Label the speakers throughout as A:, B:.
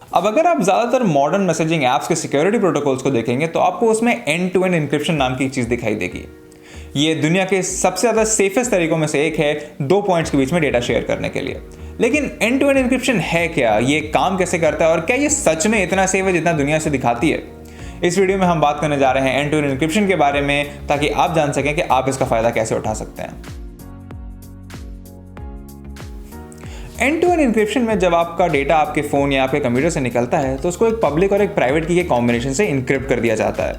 A: अब अगर आप ज़्यादातर मॉडर्न मैसेजिंग ऐप्स के सिक्योरिटी प्रोटोकॉल्स को देखेंगे तो आपको उसमें एंड टू एंड इंक्रिप्शन नाम की एक चीज़ दिखाई देगी। ये दुनिया के सबसे ज़्यादा सेफेस्ट तरीकों में से एक है 2 पॉइंट्स के बीच में डेटा शेयर करने के लिए। लेकिन एंड टू एंड इंक्रिप्शन है क्या, ये काम कैसे करता है और क्या ये सच में इतना सेफ है जितना दुनिया से दिखाती है? इस वीडियो में हम बात करने जा रहे हैं एंड टू एंड इंक्रिप्शन के बारे में, ताकि आप जान सकें कि आप इसका फ़ायदा कैसे उठा सकते हैं। एंड टू एंड इंक्रिप्शन में जब आपका डेटा आपके फ़ोन या आपके कंप्यूटर से निकलता है तो उसको एक पब्लिक और एक प्राइवेट की के कॉम्बिनेशन से इंक्रिप्ट कर दिया जाता है।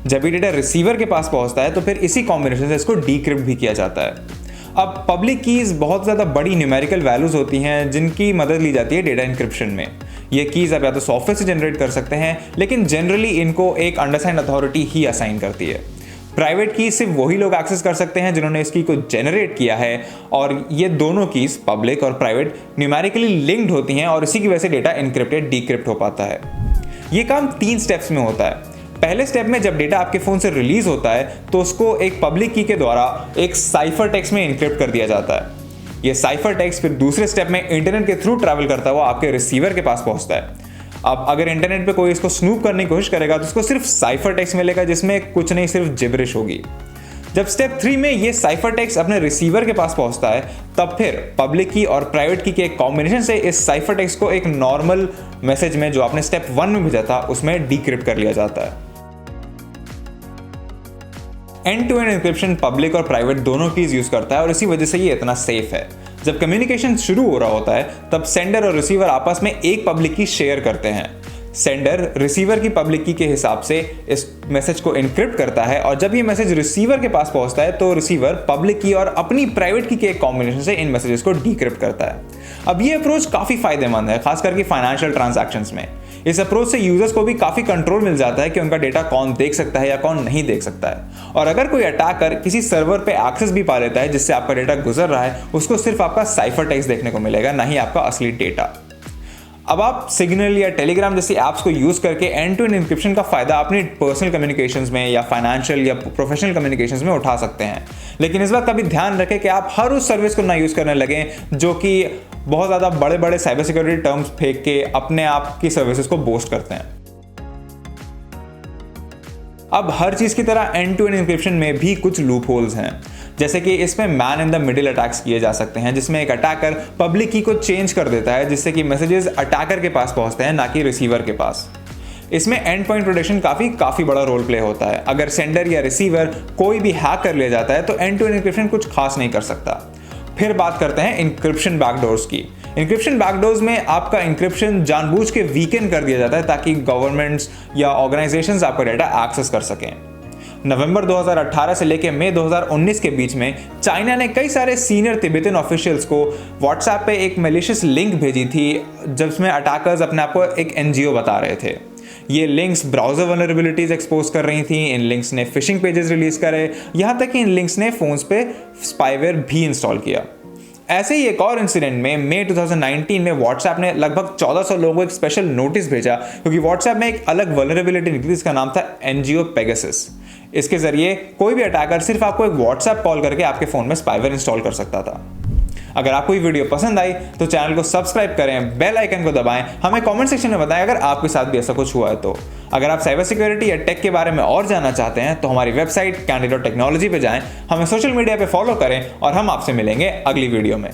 A: जब ये डेटा रिसीवर के पास पहुंचता है तो फिर इसी कॉम्बिनेशन से इसको डीक्रिप्ट भी किया जाता है। अब पब्लिक कीज़ बहुत ज़्यादा बड़ी न्यूमेरिकल वैल्यूज़ होती हैं जिनकी मदद ली जाती है डेटा इंक्रिप्शन में। ये कीज़ आप या तो सॉफ्टवेयर से जनरेट कर सकते हैं, लेकिन जनरली इनको एक अंडरसाइंड अथॉरिटी ही असाइन करती है। प्राइवेट की सिर्फ वही लोग एक्सेस कर सकते हैं जिन्होंने इस की को जनरेट किया है, और ये दोनों कीज़ पब्लिक और प्राइवेट न्यूमेरिकली लिंक्ड होती हैं और इसी की वजह से डेटा इनक्रिप्टेड डीक्रिप्ट हो पाता है। ये काम 3 स्टेप्स में होता है। पहले स्टेप में जब डेटा आपके फ़ोन से रिलीज होता है तो उसको एक पब्लिक की के द्वारा एक साइफर टेक्स्ट में इनक्रिप्ट कर दिया जाता है। ये साइफर टेक्स्ट फिर दूसरे स्टेप में इंटरनेट के थ्रू ट्रैवल करता हुआ आपके रिसीवर के पास पहुंचता है। अब अगर इंटरनेट पे कोई इसको स्नूप करने की कोशिश करेगा तो उसको सिर्फ साइफर टेक्स्ट मिलेगा जिसमें कुछ नहीं, सिर्फ जिब्रिश होगी। जब स्टेप 3 में ये साइफर टेक्स्ट अपने रिसीवर के पास पहुंचता है तब फिर पब्लिक की और प्राइवेट की के एक कॉम्बिनेशन से इस साइफर टेक्स्ट को एक नॉर्मल मैसेज में जो आपने स्टेप 1 में भेजा था उसमें डीक्रिप्ट कर लिया जाता है। End to end encryption public और प्राइवेट दोनों कीज़ यूज करता है और इसी वजह से ये इतना सेफ है। जब कम्युनिकेशन शुरू हो रहा होता है तब सेंडर और रिसीवर आपस में एक पब्लिक की शेयर करते हैं। सेंडर रिसीवर की पब्लिक की के हिसाब से इस मैसेज को इनक्रिप्ट करता है, और जब ये मैसेज रिसीवर के पास पहुंचता है तो रिसीवर पब्लिक की और अपनी प्राइवेट की के एक कॉम्बिनेशन से इन मैसेजेस को डीक्रिप्ट करता है। अब ये अप्रोच काफ़ी फायदेमंद है, खास करके फाइनेंशियल ट्रांजैक्शंस में। इस अप्रोच से यूजर्स को भी काफ़ी कंट्रोल मिल जाता है कि उनका डेटा कौन देख सकता है या कौन नहीं देख सकता है। और अगर कोई अटैकर किसी सर्वर पे एक्सेस भी पा लेता है जिससे आपका डेटा गुजर रहा है, उसको सिर्फ आपका साइफर टेक्स्ट देखने को मिलेगा, ना ही आपका असली डेटा। अब आप सिग्नल या टेलीग्राम जैसी ऐप्स को यूज करके एंड टू एंड इंक्रिप्शन का फायदा अपनी पर्सनल कम्युनिकेशंस में या फाइनेंशियल या प्रोफेशनल कम्युनिकेशंस में उठा सकते हैं। लेकिन इस बात का भी ध्यान रखें कि आप हर उस सर्विस को ना यूज करने लगें जो कि बहुत ज़्यादा बड़े बड़े साइबर सिक्योरिटी टर्म्स फेंक के अपने आप की सर्विसेज को बोस्ट करते हैं। अब हर चीज़ की तरह एंड टू एंड इंक्रिप्शन में भी कुछ लूप होल्स हैं, जैसे कि इसमें man in the middle attacks किए जा सकते हैं, जिसमें एक अटैकर पब्लिक की को चेंज कर देता है जिससे कि मैसेजेस अटैकर के पास पहुंचते हैं, ना कि रिसीवर के पास। इसमें एंड पॉइंट प्रोटेक्शन काफ़ी बड़ा रोल प्ले होता है। अगर सेंडर या रिसीवर कोई भी हैक कर लिया जाता है तो एंड टू एंड इंक्रिप्शन कुछ खास नहीं कर सकता। फिर बात करते हैं इंक्रिप्शन बैकडोर्स की। इंक्रिप्शन बैकडोर्स में आपका इंक्रिप्शन जानबूझ के वीकेंड कर दिया जाता है ताकि गवर्नमेंट्स या ऑर्गेनाइजेशंस आपका डेटा एक्सेस कर सकें। नवंबर 2018 से लेकर मई 2019 के बीच में चाइना ने कई सारे सीनियर तिब्बतन ऑफिशियल्स को व्हाट्सएप पे एक मैलिशियस लिंक भेजी थी जिसमें अटैकर्स अपने आप को एक एनजीओ बता रहे थे। ये लिंक्स ब्राउजर वल्नरेबिलिटीज एक्सपोज कर रही थी, इन लिंक्स ने फिशिंग पेजेस रिलीज करे, यहाँ तक कि इन लिंक्स ने फोन्स पे स्पाईवेयर भी इंस्टॉल किया। ऐसे ही एक और इंसिडेंट में मई 2019 में व्हाट्सएप ने लगभग 1400 लोगों को एक स्पेशल नोटिस भेजा क्योंकि व्हाट्सएप में एक अलग वल्नरेबिलिटी निकली जिसका नाम था एनजीओ पेगासस। इसके जरिए कोई भी अटैकर सिर्फ आपको एक व्हाट्सएप कॉल करके आपके फ़ोन में स्पाईवेयर इंस्टॉल कर सकता था। अगर आपको ये वीडियो पसंद आई तो चैनल को सब्सक्राइब करें, बेल आइकन को दबाएं, हमें कमेंट सेक्शन में बताएं अगर आपके साथ भी ऐसा कुछ हुआ है तो। अगर आप साइबर सिक्योरिटी या टेक के बारे में और जानना चाहते हैं तो हमारी वेबसाइट candid.technology पे जाएं, हमें सोशल मीडिया पे फॉलो करें और हम आपसे मिलेंगे अगली वीडियो में।